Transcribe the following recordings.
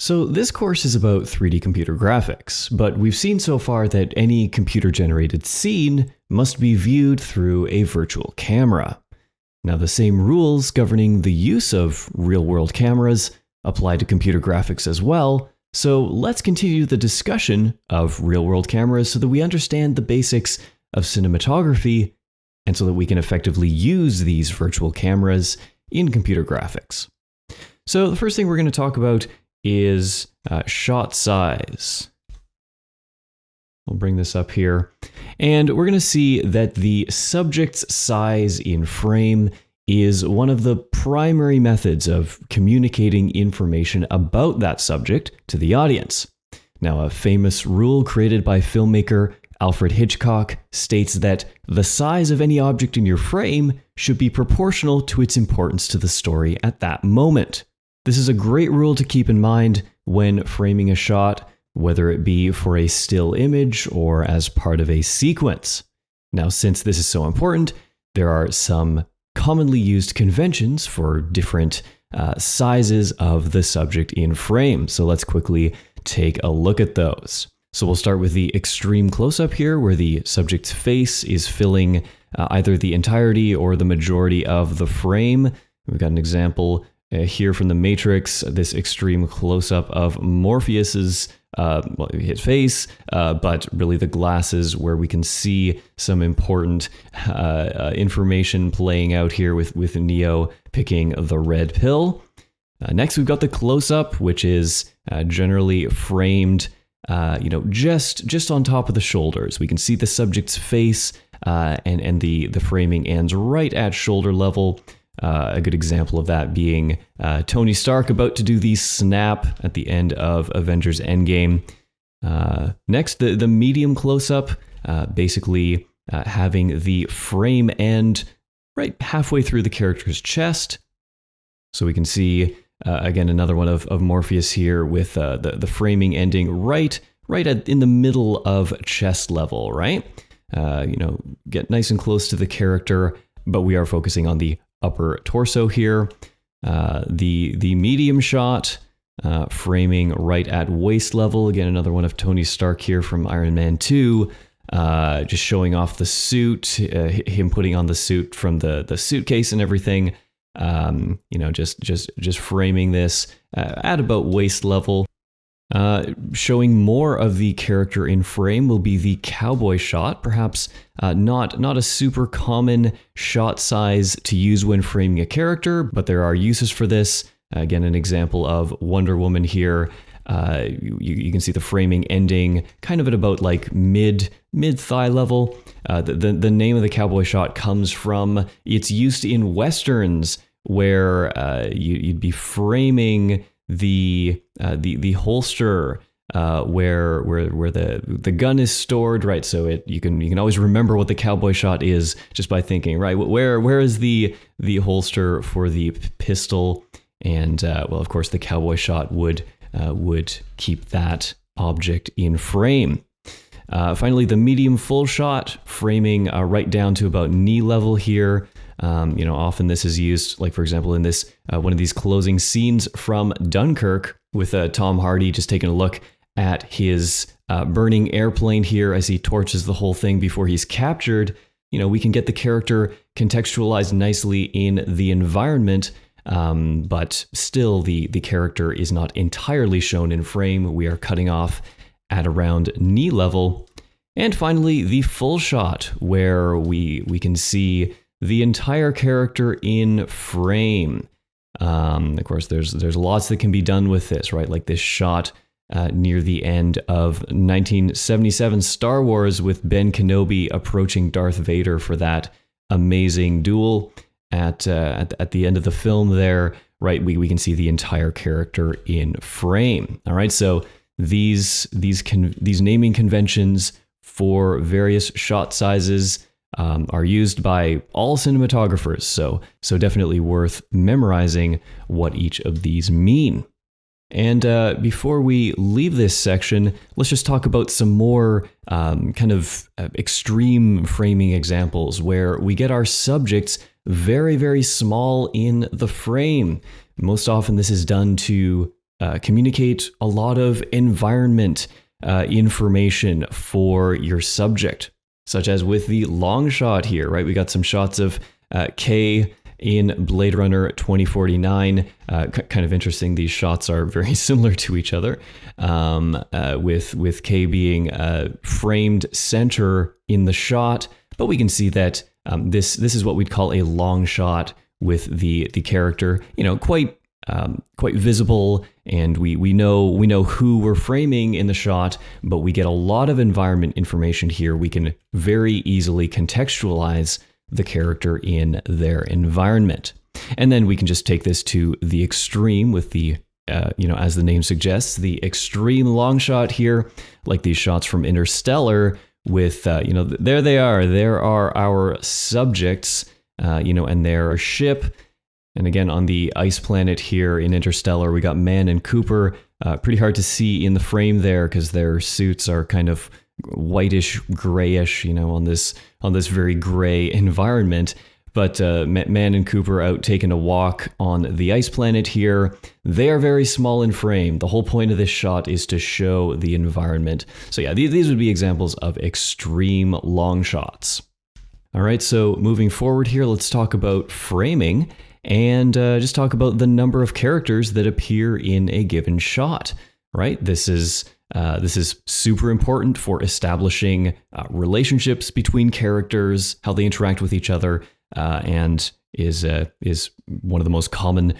So this course is about 3D computer graphics, but we've seen so far that any computer-generated scene must be viewed through a virtual camera. Now, the same rules governing the use of real-world cameras apply to computer graphics as well, so let's continue the discussion of real-world cameras so that we understand the basics of cinematography and so that we can effectively use these virtual cameras in computer graphics. So the first thing we're going to talk about is shot size. I'll bring this up here. And we're going to see that the subject's size in frame is one of the primary methods of communicating information about that subject to the audience. Now, a famous rule created by filmmaker Alfred Hitchcock states that the size of any object in your frame should be proportional to its importance to the story at that moment. This is a great rule to keep in mind when framing a shot, whether it be for a still image or as part of a sequence. Now, since this is so important, there are some commonly used conventions for different sizes of the subject in frame. So let's quickly take a look at those. So we'll start with the extreme close-up here, where the subject's face is filling either the entirety or the majority of the frame. We've got an example here from The Matrix, this extreme close-up of Morpheus's his face, but really the glasses, where we can see some important information playing out here with Neo picking the red pill. Next, we've got the close-up, which is generally framed, just on top of the shoulders. We can see the subject's face, and the framing ends right at shoulder level. A good example of that being Tony Stark about to do the snap at the end of Avengers Endgame. Next, the medium close-up, basically having the frame end right halfway through the character's chest. So we can see, again, another one of Morpheus here with the framing ending right in the middle of chest level, right? Get nice and close to the character, but we are focusing on the upper torso here. The medium shot, framing right at waist level. Again, another one of Tony Stark here from Iron Man 2, just showing off the suit, him putting on the suit from the suitcase and everything. Just framing this at about waist level. Showing more of the character in frame will be the cowboy shot, perhaps not a super common shot size to use when framing a character, but there are uses for this. Again, an example of Wonder Woman here. You can see the framing ending kind of at about like mid thigh level. The name of the cowboy shot comes from it's used in westerns where you'd be framing the holster where the gun is stored, right? So you can always remember what the cowboy shot is just by thinking, right? Where is the holster for the pistol? And of course, the cowboy shot would keep that object in frame. Finally, the medium full shot, framing right down to about knee level here. Often this is used, like for example, in this one of these closing scenes from Dunkirk with Tom Hardy just taking a look at his burning airplane here as he torches the whole thing before he's captured. We can get the character contextualized nicely in the environment, but still the character is not entirely shown in frame. We are cutting off at around knee level. And finally, the full shot, where we can see the entire character in frame. Of course, there's lots that can be done with this, right? Like this shot near the end of 1977 Star Wars with Ben Kenobi approaching Darth Vader for that amazing duel at the end of the film there, right? We can see the entire character in frame. All right, so these naming conventions for various shot sizes are used by all cinematographers, so definitely worth memorizing what each of these mean. And before we leave this section, let's just talk about some more kind of extreme framing examples where we get our subjects very, very small in the frame. Most often this is done to communicate a lot of environment information for your subject, such as with the long shot here, right? We got some shots of K in Blade Runner 2049. Kind of interesting. These shots are very similar to each other, with K being framed center in the shot, but we can see that this is what we'd call a long shot with the character, quite visible, and we know who we're framing in the shot, but we get a lot of environment information here. We can very easily contextualize the character in their environment. And then we can just take this to the extreme with the, as the name suggests, the extreme long shot here, like these shots from Interstellar with, there they are. There are our subjects, and their ship. And again, on the ice planet here in Interstellar, we got Mann and Cooper. Pretty hard to see in the frame there because their suits are kind of whitish, grayish, on this very gray environment. But Mann and Cooper out taking a walk on the ice planet here. They are very small in frame. The whole point of this shot is to show the environment. So yeah, these would be examples of extreme long shots. All right, so moving forward here, let's talk about framing and just talk about the number of characters that appear in a given shot, right? This is super important for establishing relationships between characters, how they interact with each other, and is one of the most common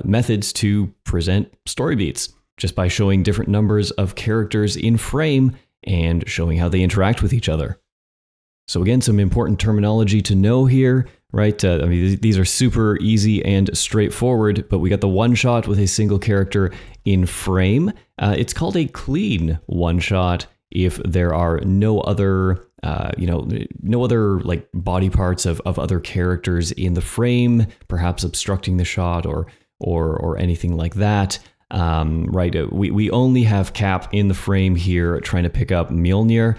methods to present story beats, just by showing different numbers of characters in frame and showing how they interact with each other. So again, some important terminology to know here, right? These are super easy and straightforward, but we got the one shot with a single character in frame. It's called a clean one shot if there are no other, like body parts of other characters in the frame, perhaps obstructing the shot or anything like that. Right? We only have Cap in the frame here trying to pick up Mjolnir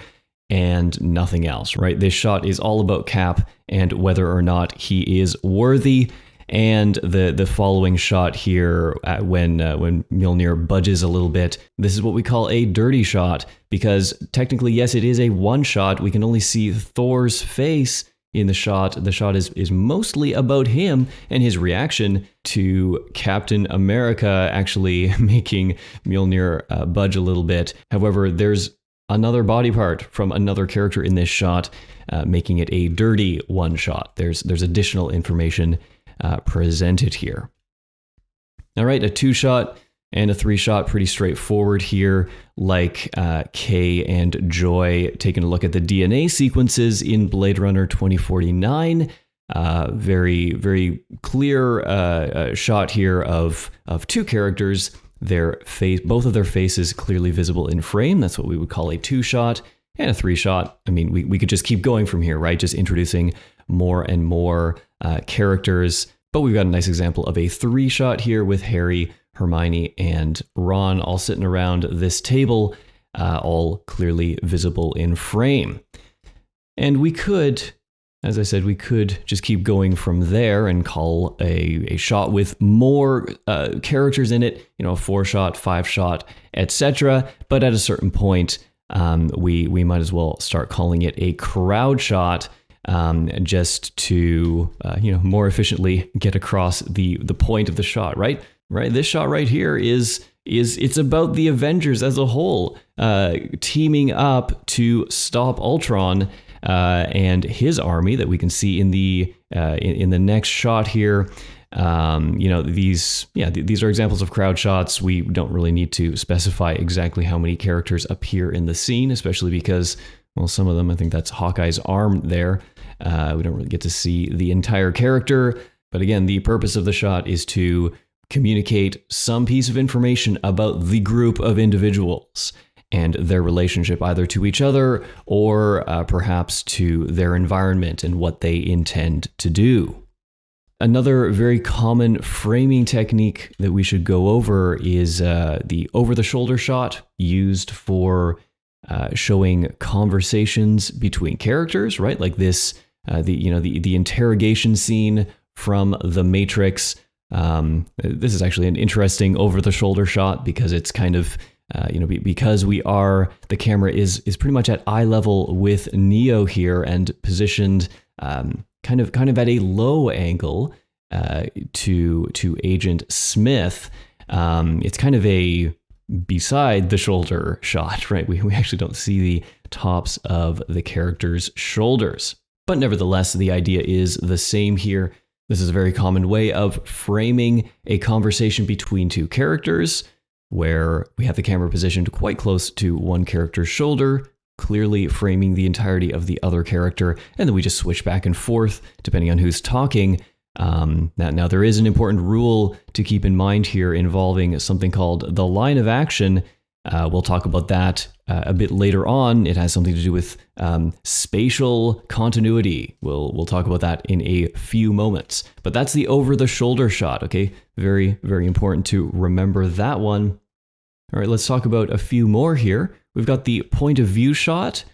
and nothing else, right? This shot is all about Cap and whether or not he is worthy. And the following shot here, when Mjolnir budges a little bit, this is what we call a dirty shot, because technically, yes, it is a one shot. We can only see Thor's face in the shot. The shot is mostly about him and his reaction to Captain America actually making Mjolnir budge a little bit. However, there's another body part from another character in this shot, making it a dirty one shot. There's additional information presented here. All right, a 2-shot and a 3-shot, pretty straightforward here, like Kay and Joy taking a look at the DNA sequences in Blade Runner 2049. Very, very clear shot here of two characters. Their face, both of their faces clearly visible in frame. That's what we would call a 2-shot. And a 3-shot. I mean, we could just keep going from here, right? Just introducing more and more characters. But we've got a nice example of a 3-shot here with Harry, Hermione, and Ron all sitting around this table, all clearly visible in frame. And we could, as I said, we could just keep going from there and call a shot with more characters in it, a 4-shot, 5-shot, etc. But at a certain point, we might as well start calling it a crowd shot, just to more efficiently get across the point of the shot, right? Right. This shot right here is it's about the Avengers as a whole, teaming up to stop Ultron and his army that we can see in the next shot here. These are examples of crowd shots. We don't really need to specify exactly how many characters appear in the scene, especially because, well, some of them, I think that's Hawkeye's arm there. We don't really get to see the entire character. But again, the purpose of the shot is to communicate some piece of information about the group of individuals and their relationship either to each other or perhaps to their environment and what they intend to do. Another very common framing technique that we should go over is the over-the-shoulder shot used for showing conversations between characters, right? Like this, the interrogation scene from The Matrix. This is actually an interesting over-the-shoulder shot because it's kind of, because the camera is pretty much at eye level with Neo here and positioned kind of at a low angle to Agent Smith. It's kind of a beside the shoulder shot, right? We actually don't see the tops of the characters' shoulders. But nevertheless, the idea is the same here. This is a very common way of framing a conversation between two characters, where we have the camera positioned quite close to one character's shoulder, clearly framing the entirety of the other character, and then we just switch back and forth depending on who's talking. Now there is an important rule to keep in mind here involving something called the line of action. We'll talk about that a bit later on. It has something to do with spatial continuity. We'll talk about that in a few moments. But that's the over-the-shoulder shot, okay? Very, very important to remember that one. All right, let's talk about a few more here. We've got the point of view shot,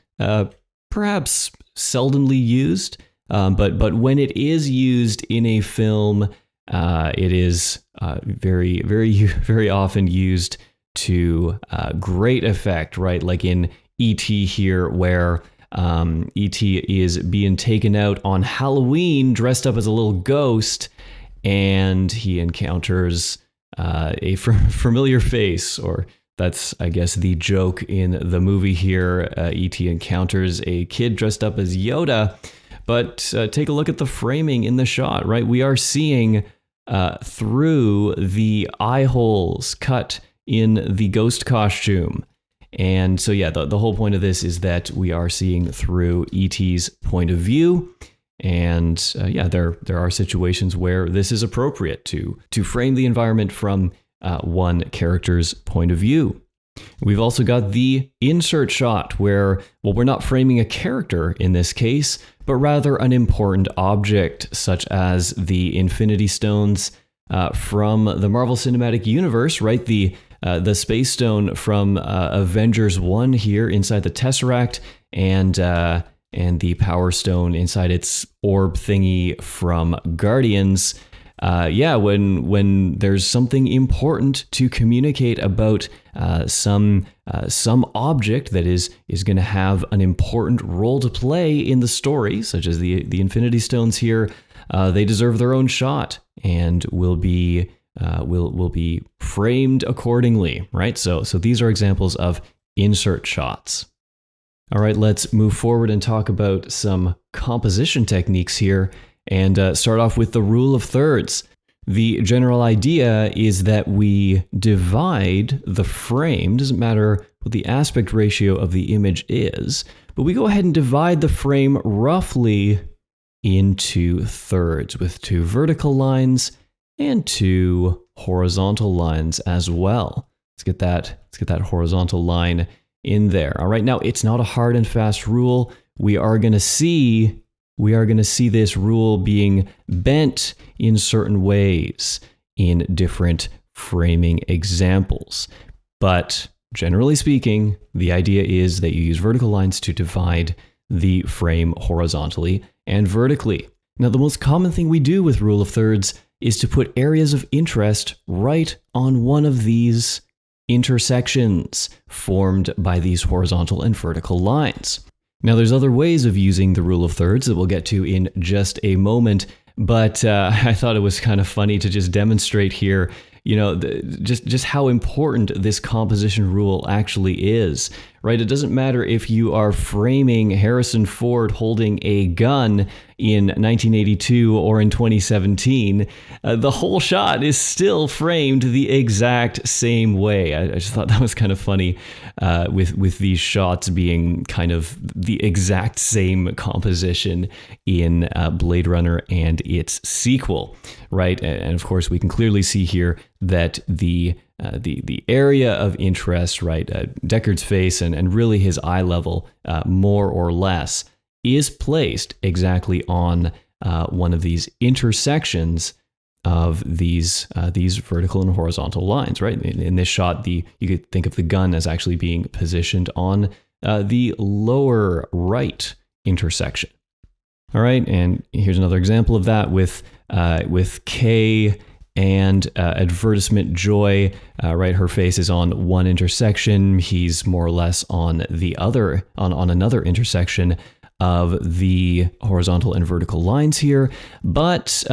perhaps seldomly used, but when it is used in a film, it is very, very, very often used to great effect, right? Like in E.T. here, where E.T. is being taken out on Halloween dressed up as a little ghost, and he encounters a familiar face, or that's, I guess, the joke in the movie here. E.T. encounters a kid dressed up as Yoda, but take a look at the framing in the shot, right? We are seeing through the eye holes cut in the ghost costume. And so, yeah, the whole point of this is that we are seeing through E.T.'s point of view. And there are situations where this is appropriate to frame the environment from one character's point of view. We've also got the insert shot where, well, we're not framing a character in this case, but rather an important object, such as the Infinity Stones from the Marvel Cinematic Universe, right? The Space Stone from Avengers 1 here inside the Tesseract, and the Power Stone inside its orb thingy from Guardians. When there's something important to communicate about some object that is going to have an important role to play in the story, such as the Infinity Stones here, they deserve their own shot and will be framed accordingly, right? So these are examples of insert shots. All right, let's move forward and talk about some composition techniques here, and start off with the rule of thirds. The general idea is that we divide the frame, doesn't matter what the aspect ratio of the image is, but we go ahead and divide the frame roughly into thirds with 2 vertical lines and 2 horizontal lines as well. Let's get that horizontal line in there. All right, now it's not a hard and fast rule. We are going to see this rule being bent in certain ways in different framing examples. But generally speaking, the idea is that you use vertical lines to divide the frame horizontally and vertically. Now, the most common thing we do with rule of thirds is to put areas of interest right on one of these intersections formed by these horizontal and vertical lines. Now, there's other ways of using the rule of thirds that we'll get to in just a moment, but I thought it was kind of funny to just demonstrate here, just how important this composition rule actually is, right? It doesn't matter if you are framing Harrison Ford holding a gun in 1982 or in 2017, the whole shot is still framed the exact same way. I just thought that was kind of funny, with these shots being kind of the exact same composition in Blade Runner and its sequel, right? And of course, we can clearly see here that the area of interest, right, Deckard's face and really his eye level, more or less, is placed exactly on one of these intersections of these vertical and horizontal lines, right? In this shot, you could think of the gun as actually being positioned on the lower right intersection. All right, and here's another example of that with Kay and advertisement Joy, right? Her face is on one intersection. He's more or less on the other, on another intersection of the horizontal and vertical lines here. But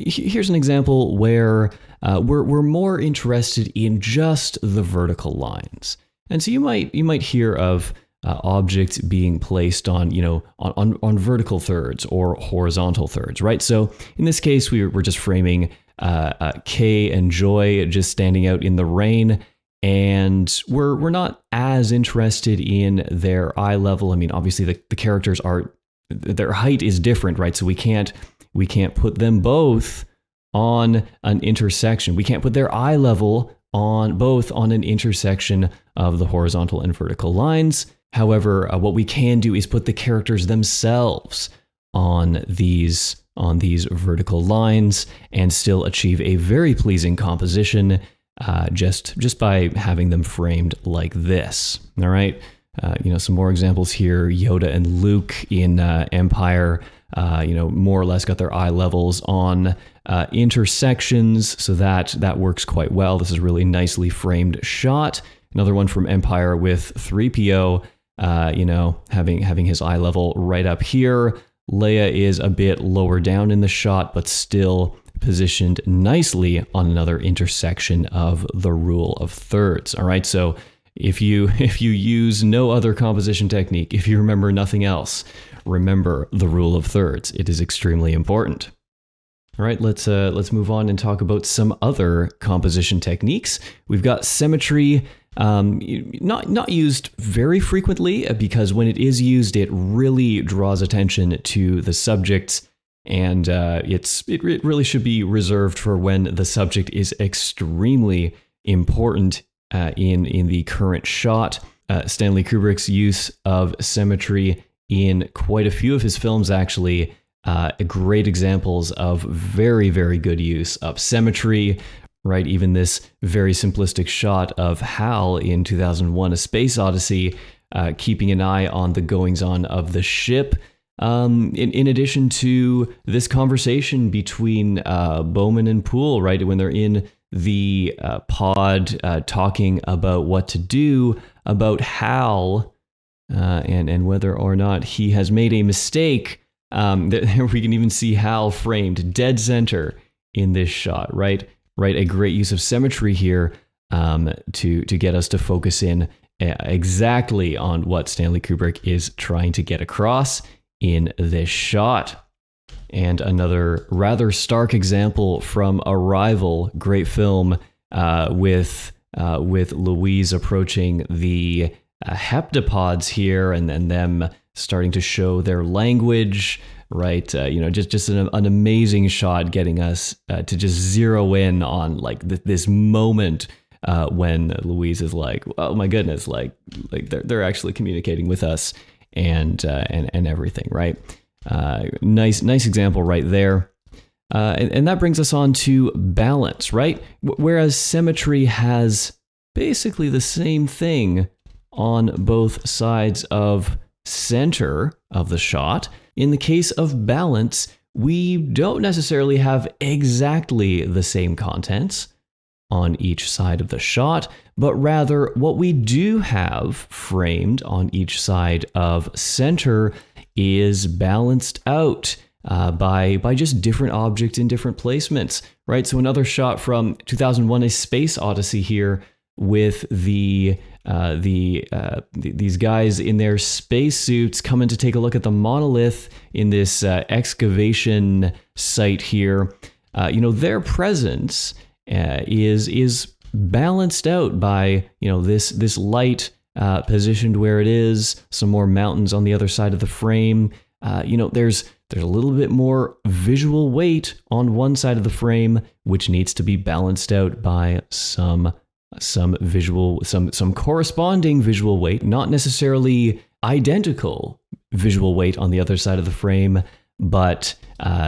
here's an example where we're more interested in just the vertical lines. And so you might hear of objects being placed on, on vertical thirds or horizontal thirds, right? So in this case, we're just framing Kay and Joy just standing out in the rain, and we're not as interested in their eye level. I mean, obviously the characters their height is different, right? So we can't put them both on an intersection. We can't put their eye level on an intersection of the horizontal and vertical lines. However, what we can do is put the characters themselves on these vertical lines and still achieve a very pleasing composition just by having them framed like this. All right, some more examples here. Yoda and Luke in Empire, more or less got their eye levels on intersections, so that works quite well. This is a really nicely framed shot. Another one from Empire with 3PO, having his eye level right up here. Leia is a bit lower down in the shot, but still positioned nicely on another intersection of the rule of thirds. All right, so if you use no other composition technique, if you remember nothing else, remember the rule of thirds. It is extremely important. All right, let's move on and talk about some other composition techniques. We've got symmetry. Not used very frequently, because when it is used, it really draws attention to the subject, and it really should be reserved for when the subject is extremely important in the current shot. Stanley Kubrick's use of symmetry in quite a few of his films, actually, great examples of very, very good use of symmetry. Right, even this very simplistic shot of Hal in 2001: A Space Odyssey, keeping an eye on the goings-on of the ship. In addition to this conversation between Bowman and Poole, right, when they're in the pod talking about what to do about Hal and whether or not he has made a mistake. We can even see Hal framed dead center in this shot, right? Right, a great use of symmetry here to get us to focus in exactly on what Stanley Kubrick is trying to get across in this shot. And another rather stark example from Arrival, great film with Louise approaching the heptapods here, and then them starting to show their language. Right, just an amazing shot, getting us to just zero in on like this moment when Louise is like, "Oh my goodness!" Like they're actually communicating with us, and everything. Right, nice example right there, and that brings us on to balance. Right, whereas symmetry has basically the same thing on both sides of center of the shot. In the case of balance, we don't necessarily have exactly the same contents on each side of the shot, but rather what we do have framed on each side of center is balanced out by just different objects in different placements, right? So another shot from 2001: A Space Odyssey here with these guys in their spacesuits coming to take a look at the monolith in this excavation site here. Their presence is balanced out by this light positioned where it is. Some more mountains on the other side of the frame. There's a little bit more visual weight on one side of the frame, which needs to be balanced out by some corresponding visual weight, not necessarily identical visual weight on the other side of the frame, but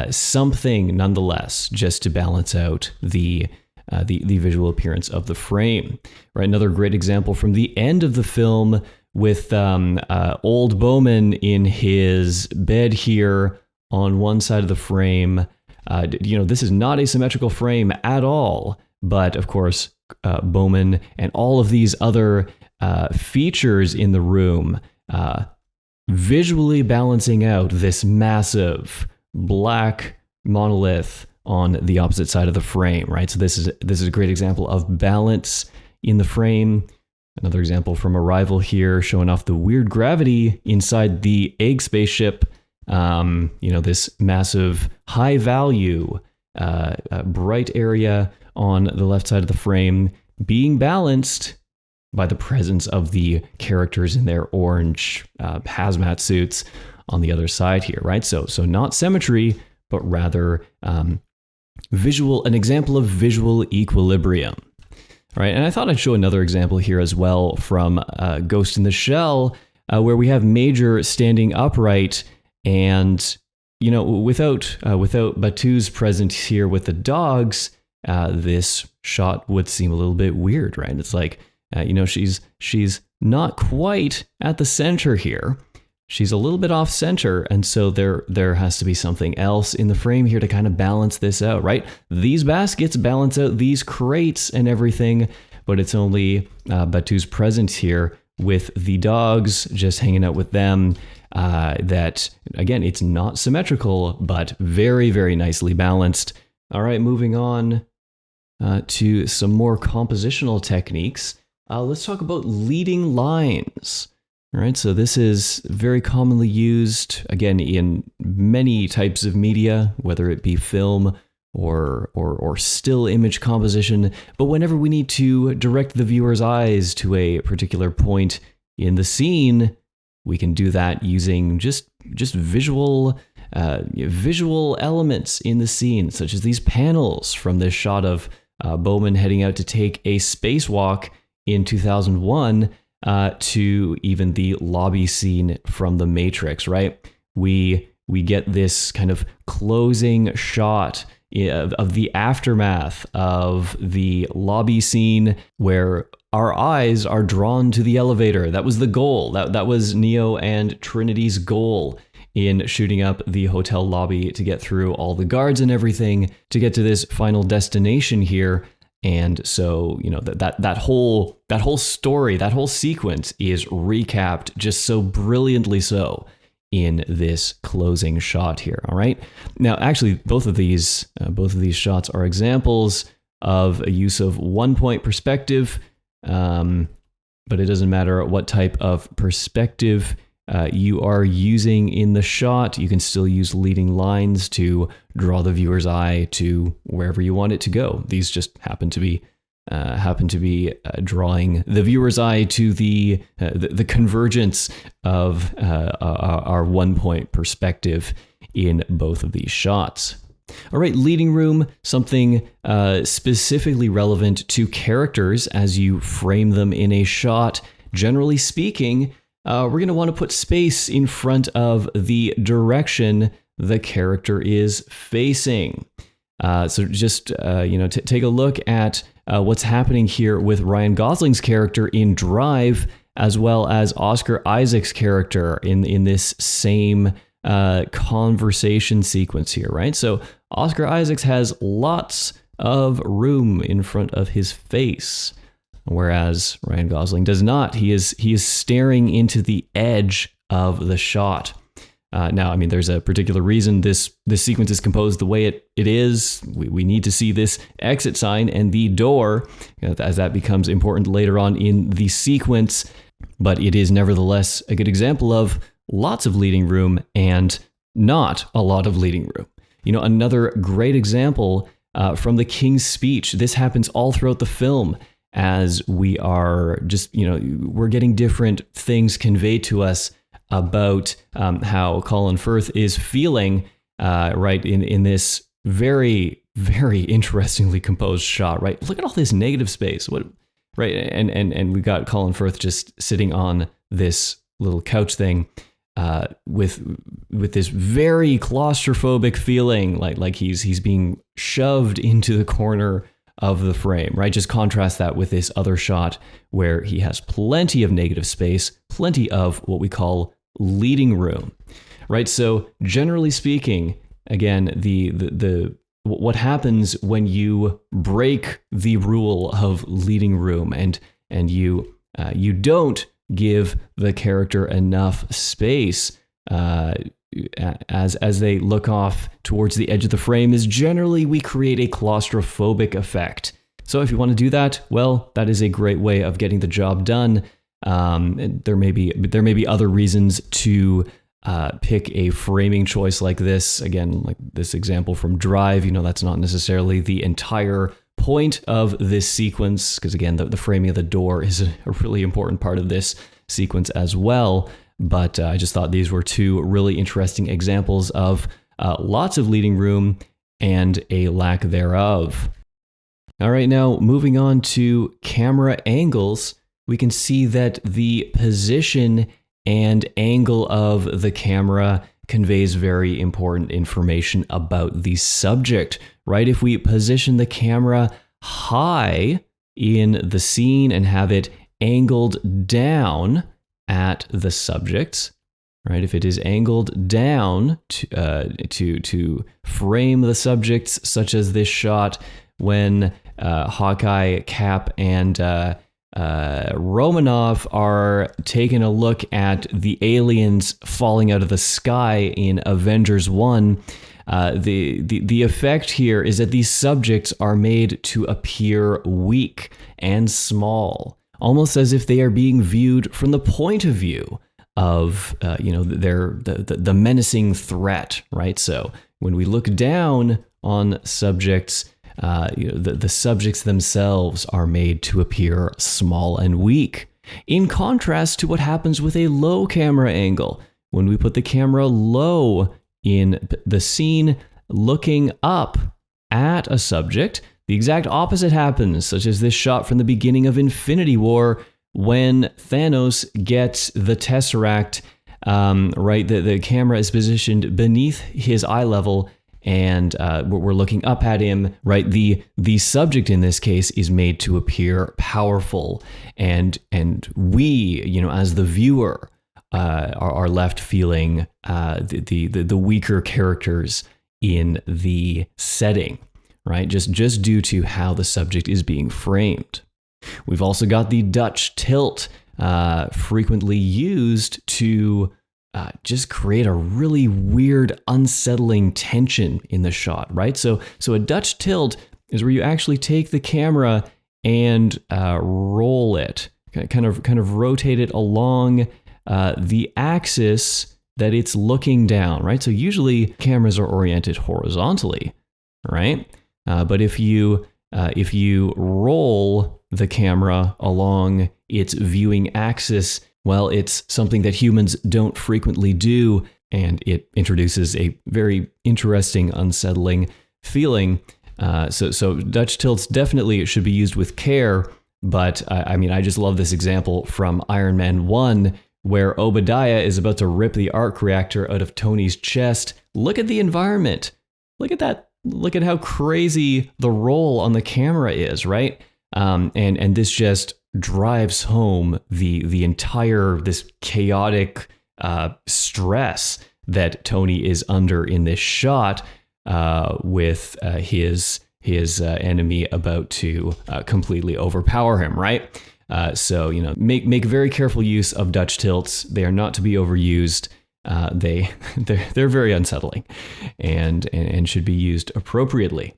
something nonetheless, just to balance out the visual appearance of the frame. Right, another great example from the end of the film with old Bowman in his bed here on one side of the frame. This is not a symmetrical frame at all. But of course, Bowman and all of these other features in the room visually balancing out this massive black monolith on the opposite side of the frame, right? So this is a great example of balance in the frame. Another example from Arrival here, showing off the weird gravity inside the egg spaceship. This massive high value bright area on the left side of the frame being balanced by the presence of the characters in their orange hazmat suits on the other side here, right? So not symmetry, but rather an example of visual equilibrium. All right, and I thought I'd show another example here as well from Ghost in the Shell, where we have Major standing upright, and without Batu's presence here with the dogs, this shot would seem a little bit weird, right? It's like she's not quite at the center here. She's a little bit off center, and so there has to be something else in the frame here to kind of balance this out, right? These baskets balance out these crates and everything, but it's only Batu's presence here with the dogs, just hanging out with them, that, again, it's not symmetrical, but very, very nicely balanced. All right, moving on to some more compositional techniques. Let's talk about leading lines. All right, so this is very commonly used, again, in many types of media, whether it be film or still image composition. But whenever we need to direct the viewer's eyes to a particular point in the scene, we can do that using just visual elements in the scene, such as these panels from this shot of Bowman heading out to take a spacewalk in 2001. To even the lobby scene from The Matrix, right? We get this kind of closing shot of the aftermath of the lobby scene where our eyes are drawn to the elevator. That was the goal. That was Neo and Trinity's goal in shooting up the hotel lobby to get through all the guards and everything to get to this final destination here. And so, that whole story, that whole sequence is recapped just so brilliantly so in this closing shot here. All right. Now, actually, both of these shots are examples of a use of 1-point perspective, but it doesn't matter what type of perspective you are using in the shot. You can still use leading lines to draw the viewer's eye to wherever you want it to go. These just happen to be drawing the viewer's eye to the convergence of our 1-point perspective in both of these shots. All right, leading room, something specifically relevant to characters as you frame them in a shot. Generally speaking, we're going to want to put space in front of the direction the character is facing. So just, take a look at what's happening here with Ryan Gosling's character in Drive, as well as Oscar Isaac's character in this same conversation sequence here, right? So Oscar Isaacs has lots of room in front of his face, whereas Ryan Gosling does not. He is staring into the edge of the shot. Now, I mean, there's a particular reason this sequence is composed the way it is. We need to see this exit sign and the door, as that becomes important later on in the sequence. But it is nevertheless a good example of lots of leading room and not a lot of leading room. Another great example from the King's Speech. This happens all throughout the film, as we are just, we're getting different things conveyed to us about how Colin Firth is feeling, right, in this very, very interestingly composed shot, right? Look at all this negative space, right? And we've got Colin Firth just sitting on this little couch thing with this very claustrophobic feeling, like he's being shoved into the corner of the frame, right? Just contrast that with this other shot where he has plenty of negative space, plenty of what we call leading room, right? So generally speaking, again, what happens when you break the rule of leading room and you don't give the character enough space as they look off towards the edge of the frame is generally we create a claustrophobic effect. So if you want to do that, well, that is a great way of getting the job done. There may be other reasons to pick a framing choice like this. Again, like this example from Drive, that's not necessarily the entire point of this sequence, because again, the framing of the door is a really important part of this sequence as well. But I just thought these were two really interesting examples of lots of leading room and a lack thereof. All right, now moving on to camera angles, we can see that the position and angle of the camera conveys very important information about the subject, right? If we position the camera high in the scene and have it angled down at the subject, right? If it is angled down to frame the subjects, such as this shot when Hawkeye, Cap, and Romanov are taking a look at the aliens falling out of the sky in Avengers 1. The effect here is that these subjects are made to appear weak and small, almost as if they are being viewed from the point of view of the menacing threat, right? So when we look down on subjects, the subjects themselves are made to appear small and weak, in contrast to what happens with a low camera angle. When we put the camera low in the scene, looking up at a subject, the exact opposite happens, such as this shot from the beginning of Infinity War when Thanos gets the Tesseract, right? The camera is positioned beneath his eye level, and we're looking up at him, right? The subject in this case is made to appear powerful, and we, as the viewer, are left feeling the weaker characters in the setting, right? Just due to how the subject is being framed. We've also got the Dutch tilt, frequently used to just create a really weird, unsettling tension in the shot, right? So a Dutch tilt is where you actually take the camera and roll it, kind of rotate it along the axis that it's looking down, right? So usually cameras are oriented horizontally, right? But if you roll the camera along its viewing axis, well, it's something that humans don't frequently do, and it introduces a very interesting, unsettling feeling. So Dutch tilts definitely should be used with care, but I just love this example from Iron Man 1, where Obadiah is about to rip the arc reactor out of Tony's chest. Look at the environment. Look at that. Look at how crazy the roll on the camera is, right? And this just drives home the entire, this chaotic stress that Tony is under in this shot, with his enemy about to completely overpower him, right? So make very careful use of Dutch tilts. They are not to be overused. They're very unsettling, and should be used appropriately.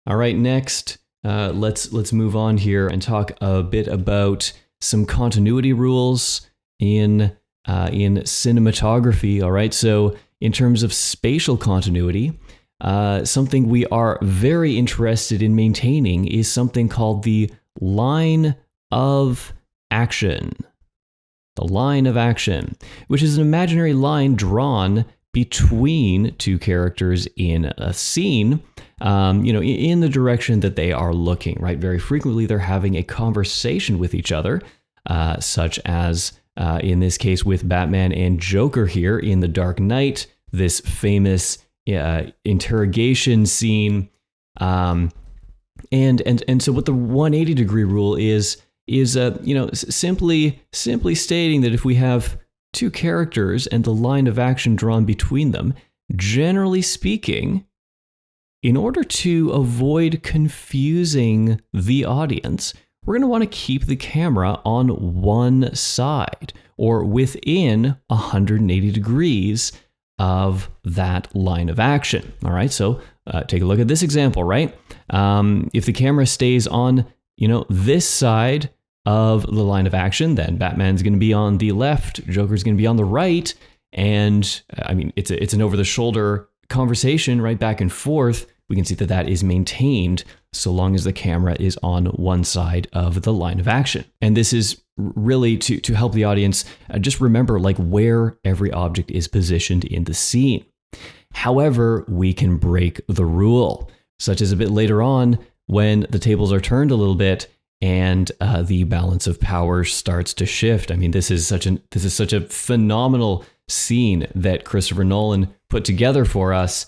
All right, next, let's move on here and talk a bit about some continuity rules in cinematography. All right, so in terms of spatial continuity, something we are very interested in maintaining is something called the line of action. The line of action, which is an imaginary line drawn between two characters in a scene, in the direction that they are looking, right? Very frequently, they're having a conversation with each other, such as in this case with Batman and Joker here in The Dark Knight, this famous interrogation scene. And so what the 180-degree rule is simply stating that if we have two characters and the line of action drawn between them, generally speaking, in order to avoid confusing the audience, we're going to want to keep the camera on one side or within 180 degrees of that line of action. All right, so take a look at this example, right? If the camera stays on, this side of the line of action, then Batman's going to be on the left, Joker's going to be on the right, and it's an over-the-shoulder conversation, right, back and forth. We can see that that is maintained so long as the camera is on one side of the line of action. And this is really to help the audience just remember like where every object is positioned in the scene. However, we can break the rule, such as a bit later on when the tables are turned a little bit and the balance of power starts to shift. I mean, this is such a phenomenal scene that Christopher Nolan put together for us,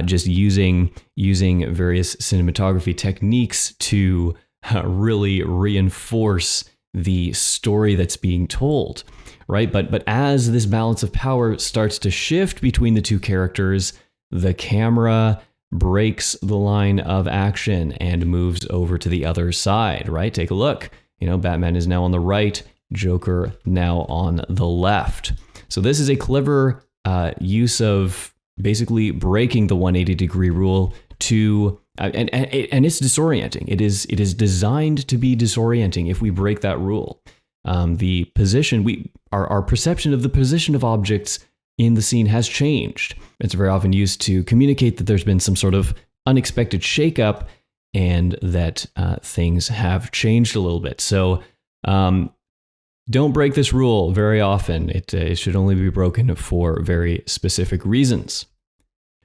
just using various cinematography techniques to really reinforce the story that's being told, right? But as this balance of power starts to shift between the two characters, the camera breaks the line of action and moves over to the other side, right? Take a look. Batman is now on the right, Joker now on the left. So this is a clever use of basically breaking the 180-degree rule to, and it's disorienting. It is designed to be disorienting if we break that rule. The position, our perception of the position of objects in the scene has changed. It's very often used to communicate that there's been some sort of unexpected shakeup and that things have changed a little bit. So don't break this rule very often. It should only be broken for very specific reasons.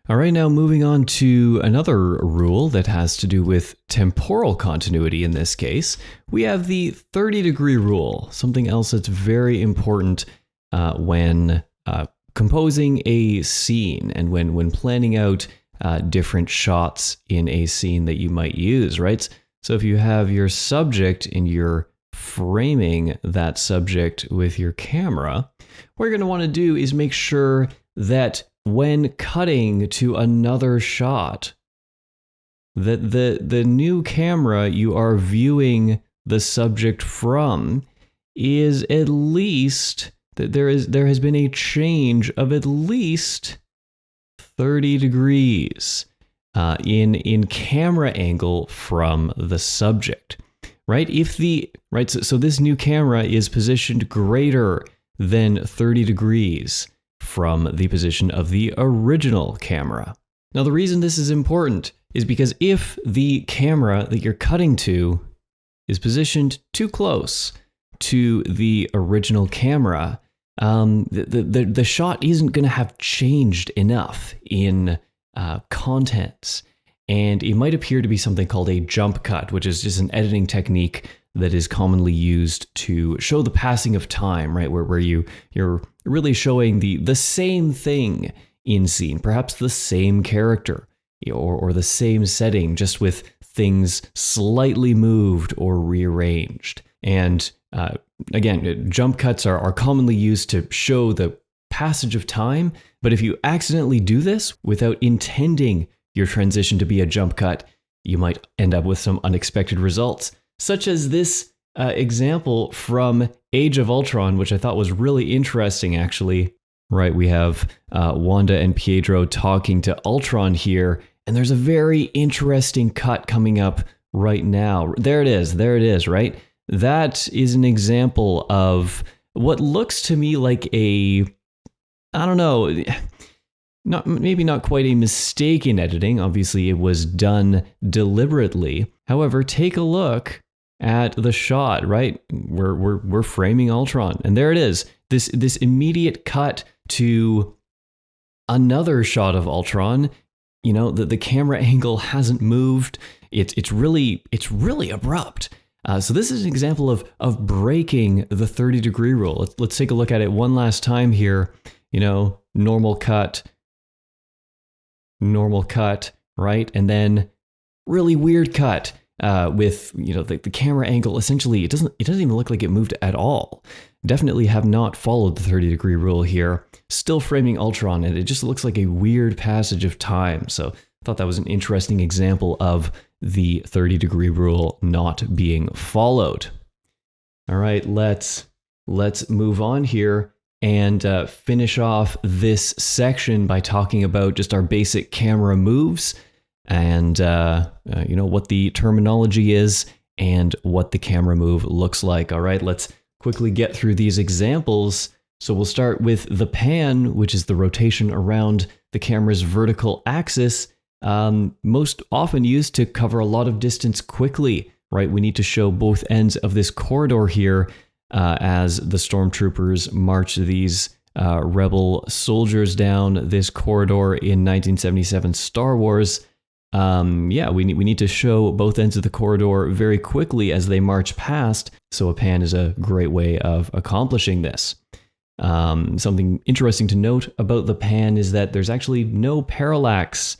All right, now moving on to another rule that has to do with temporal continuity in this case. We have the 30-degree rule, something else that's very important when composing a scene and when planning out different shots in a scene that you might use, right? So if you have your subject and you're framing that subject with your camera, what you're going to want to do is make sure that when cutting to another shot, that the new camera you are viewing the subject from is at least, that there has been a change of at least 30 degrees in camera angle from the subject, right? So this new camera is positioned greater than 30 degrees from the position of the original camera. Now, the reason this is important is because if the camera that you're cutting to is positioned too close to the original camera, the shot isn't going to have changed enough in contents. And it might appear to be something called a jump cut, which is just an editing technique that is commonly used to show the passing of time, right? Where you're really showing the same thing in scene, perhaps the same character or the same setting, just with things slightly moved or rearranged. And again, jump cuts are commonly used to show the passage of time. But if you accidentally do this without intending your transition to be a jump cut, you might end up with some unexpected results, such as this example from Age of Ultron, which I thought was really interesting, actually. Right, we have Wanda and Pietro talking to Ultron here, and there's a very interesting cut coming up right now. There it is, right? That is an example of what looks to me like maybe not quite a mistake in editing. Obviously, it was done deliberately. However, take a look at the shot, right? We're framing Ultron, and there it is. This immediate cut to another shot of Ultron. The camera angle hasn't moved. It's really abrupt. So this is an example of breaking the 30-degree rule. Let's take a look at it one last time here. Normal cut, right? And then really weird cut. with the camera angle. Essentially, it doesn't even look like it moved at all. Definitely have not followed the 30-degree rule here. Still framing Ultron, and it just looks like a weird passage of time. So I thought that was an interesting example of the 30-degree rule not being followed. All right, let's move on here and finish off this section by talking about just our basic camera moves and what the terminology is and what the camera move looks like. All right, let's quickly get through these examples. So we'll start with the pan, which is the rotation around the camera's vertical axis, most often used to cover a lot of distance quickly, right? We need to show both ends of this corridor here as the stormtroopers march these rebel soldiers down this corridor in 1977 Star Wars. We need to show both ends of the corridor very quickly as they march past, so a pan is a great way of accomplishing this. Something interesting to note about the pan is that there's actually no parallax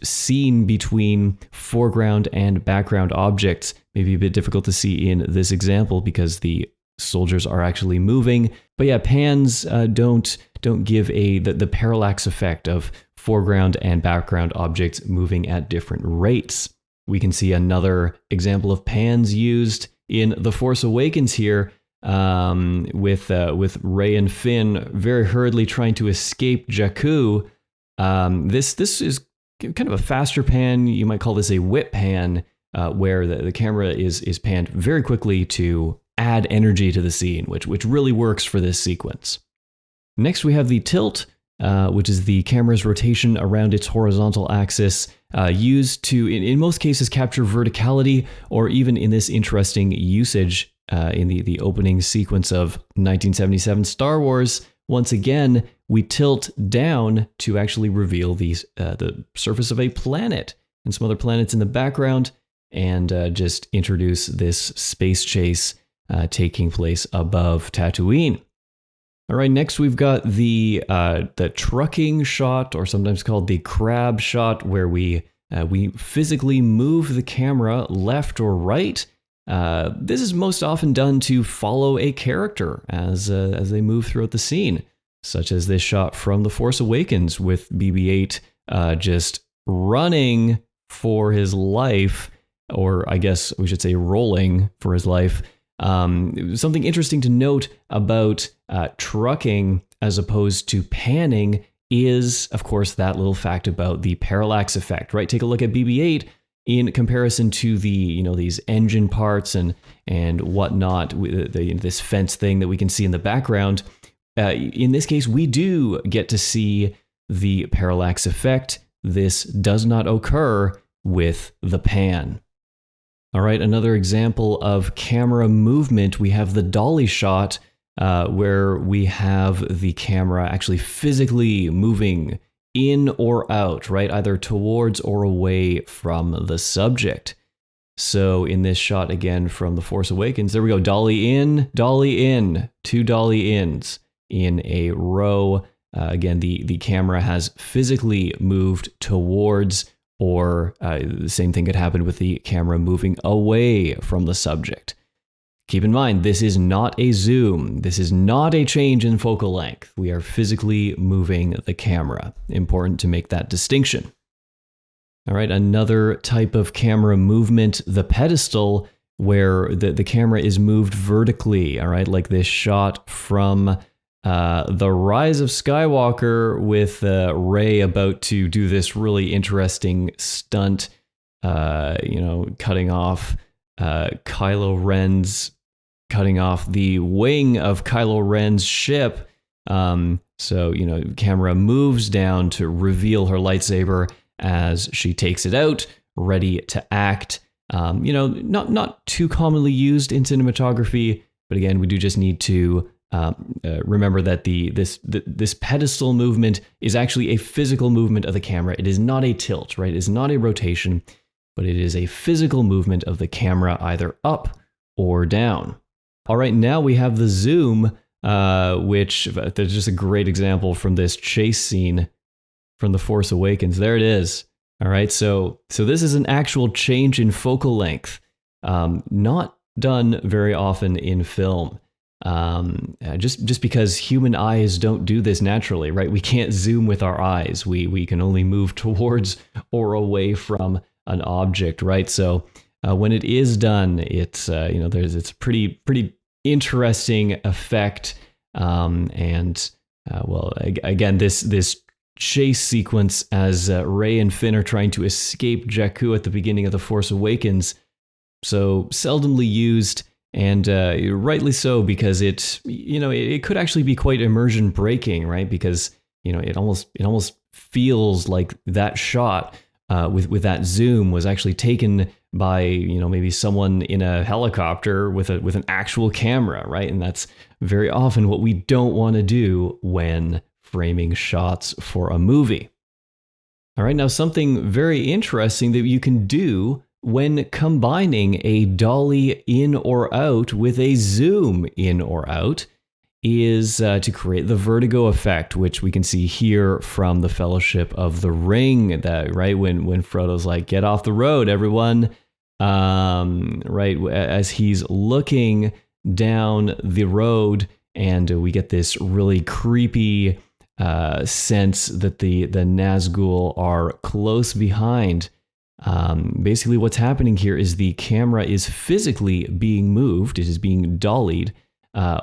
seen between foreground and background objects. Maybe a bit difficult to see in this example because the soldiers are actually moving. But yeah, pans don't give the parallax effect of foreground and background objects moving at different rates. We can see another example of pans used in The Force Awakens here, with Rey and Finn very hurriedly trying to escape Jakku. This is kind of a faster pan. You might call this a whip pan, where the camera is panned very quickly to add energy to the scene, which really works for this sequence. Next, we have the tilt, which is the camera's rotation around its horizontal axis, used to, in most cases, capture verticality, or even in this interesting usage in the opening sequence of 1977 Star Wars. Once again, we tilt down to actually reveal the surface of a planet and some other planets in the background, and just introduce this space chase taking place above Tatooine. All right, next we've got the trucking shot, or sometimes called the crab shot, where we physically move the camera left or right. This is most often done to follow a character as they move throughout the scene, such as this shot from The Force Awakens with BB-8 just running for his life, or I guess we should say rolling for his life. Something interesting to note about trucking as opposed to panning is, of course, that little fact about the parallax effect, right? Take a look at BB-8 in comparison to these engine parts and whatnot, this fence thing that we can see in the background. In this case, we do get to see the parallax effect. This does not occur with the pan. All right, another example of camera movement, we have the dolly shot, where we have the camera actually physically moving in or out, right? Either towards or away from the subject. So in this shot, again, from The Force Awakens, there we go, dolly in, two dolly ins in a row. Again, the camera has physically moved towards, or the same thing could happen with the camera moving away from the subject. Keep in mind, this is not a zoom. This is not a change in focal length. We are physically moving the camera. Important to make that distinction. All right, another type of camera movement, the pedestal, where the camera is moved vertically, all right, like this shot from The Rise of Skywalker with Rey about to do this really interesting stunt, cutting off cutting off the wing of Kylo Ren's ship. So, camera moves down to reveal her lightsaber as she takes it out, ready to act. Not too commonly used in cinematography, but again, we do just need to remember that this pedestal movement is actually a physical movement of the camera. It is not a tilt, right? It is not a rotation, but it is a physical movement of the camera either up or down. All right, now we have the zoom, which there's just a great example from this chase scene from The Force Awakens. There it is. All right, so this is an actual change in focal length, not done very often in film. Just because human eyes don't do this naturally, right? We can't zoom with our eyes. We can only move towards or away from an object, right? So when it is done, it's it's a pretty interesting effect. Again, this chase sequence as Rey and Finn are trying to escape Jakku at the beginning of The Force Awakens, so seldomly used, and rightly so, because it could actually be quite immersion breaking, right? Because it almost feels like that shot with that zoom was actually taken by maybe someone in a helicopter with an actual camera, right? And that's very often what we don't want to do when framing shots for a movie. All right, now something very interesting that you can do when combining a dolly in or out with a zoom in or out is to create the vertigo effect, which we can see here from the Fellowship of the Ring. That right when Frodo's like, "Get off the road, everyone," right as he's looking down the road, and we get this really creepy sense that the Nazgul are close behind. Basically, what's happening here is the camera is physically being moved; it is being dollied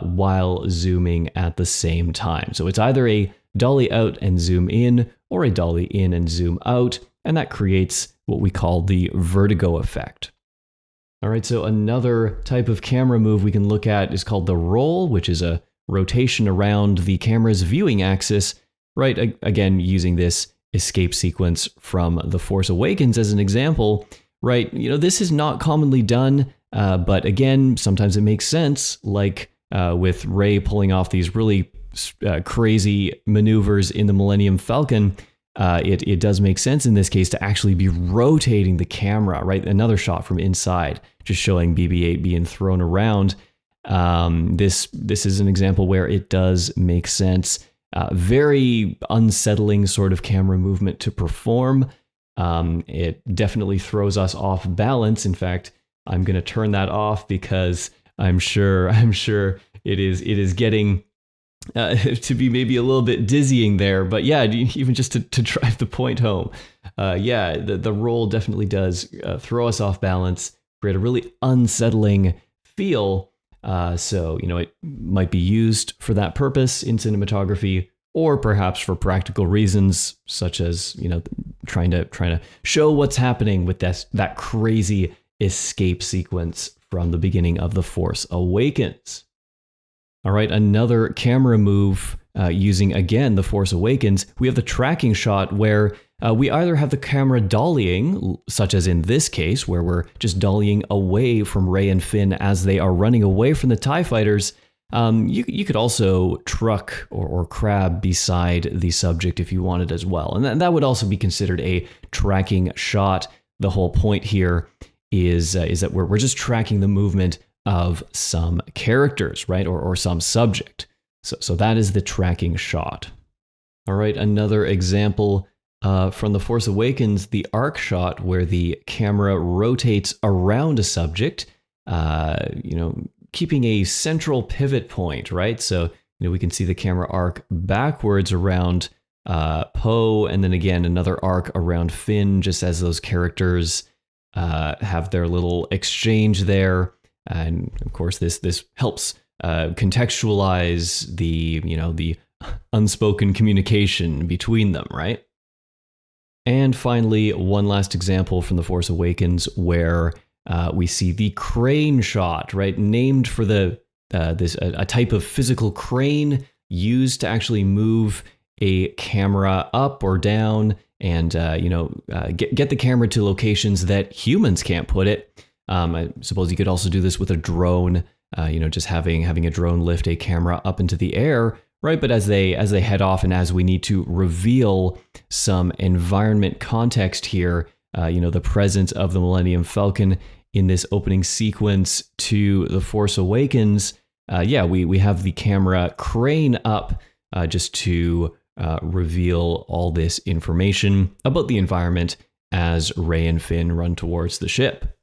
while zooming at the same time. So it's either a dolly out and zoom in, or a dolly in and zoom out, and that creates what we call the vertigo effect. All right, so another type of camera move we can look at is called the roll, which is a rotation around the camera's viewing axis, right? Again, using this escape sequence from The Force Awakens as an example, right? This is not commonly done, but again, sometimes it makes sense, like with Rey pulling off these really crazy maneuvers in the Millennium Falcon. It does make sense in this case to actually be rotating the camera, right? Another shot from inside, just showing BB-8 being thrown around. This is an example where it does make sense. Very unsettling sort of camera movement to perform. It definitely throws us off balance. In fact, I'm going to turn that off because I'm sure it is getting to be maybe a little bit dizzying there. But yeah, even just to drive the point home, the roll definitely does throw us off balance, create a really unsettling feel. So it might be used for that purpose in cinematography, or perhaps for practical reasons, such as trying to show what's happening with that crazy escape sequence from the beginning of The Force Awakens. All right, another camera move using, again, The Force Awakens, we have the tracking shot where we either have the camera dollying, such as in this case, where we're just dollying away from Rey and Finn as they are running away from the TIE fighters. You could also truck or crab beside the subject if you wanted as well. And that would also be considered a tracking shot. The whole point here is that we're just tracking the movement of some characters, right? Or some subject. So that is the tracking shot. All right, another example from The Force Awakens, the arc shot where the camera rotates around a subject, keeping a central pivot point, right? So, we can see the camera arc backwards around Poe, and then again, another arc around Finn, just as those characters have their little exchange there. And of course, this helps contextualize the unspoken communication between them, right? And finally, one last example from The Force Awakens where we see the crane shot, right? Named for a type of physical crane used to actually move a camera up or down and get the camera to locations that humans can't put it. I suppose you could also do this with a drone, just having a drone lift a camera up into the air, right? But as they head off and as we need to reveal some environment context here, the presence of the Millennium Falcon in this opening sequence to The Force Awakens, we have the camera crane up just to reveal all this information about the environment as Rey and Finn run towards the ship.